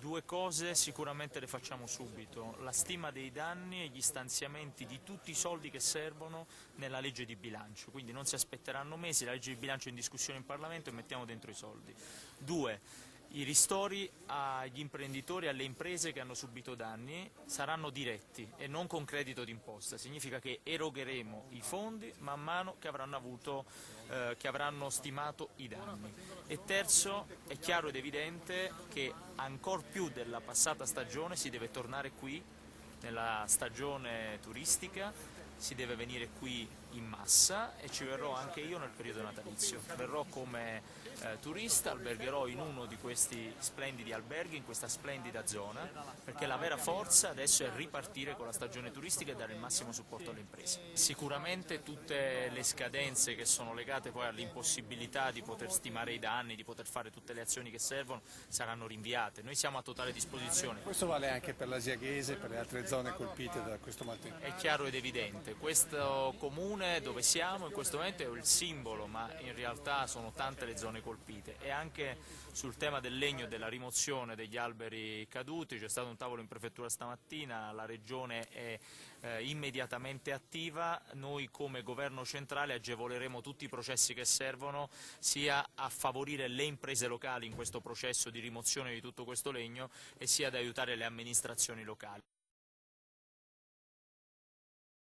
Due cose sicuramente le facciamo subito: la stima dei danni e gli stanziamenti di tutti i soldi che servono nella legge di bilancio, quindi non si aspetteranno mesi, la legge di bilancio è in discussione in Parlamento e mettiamo dentro i soldi. Due, i ristori agli imprenditori e alle imprese che hanno subito danni saranno diretti e non con credito d'imposta, significa che erogheremo i fondi man mano che che avranno stimato i danni. E terzo, è chiaro ed evidente che ancor più della passata stagione si deve tornare qui, nella stagione turistica, si deve venire qui in massa e ci verrò anche io nel periodo natalizio. Verrò come turista, albergherò in uno di questi splendidi alberghi, in questa splendida zona, perché la vera forza adesso è ripartire con la stagione turistica e dare il massimo supporto alle imprese. Sicuramente tutte le scadenze che sono legate poi all'impossibilità di poter stimare i danni, di poter fare tutte le azioni che servono, saranno rinviate. Noi siamo a totale disposizione. Questo vale anche per l'Asiaghese e per le altre zone colpite da questo maltempo. È chiaro ed evidente, questo comune dove siamo in questo momento è il simbolo, ma in realtà sono tante le zone colpite, e anche sul tema del legno e della rimozione degli alberi caduti c'è stato un tavolo in prefettura stamattina, la regione è immediatamente attiva. Noi come governo centrale agevoleremo tutti i processi che servono sia a favorire le imprese locali in questo processo di rimozione di tutto questo legno e sia ad aiutare le amministrazioni locali.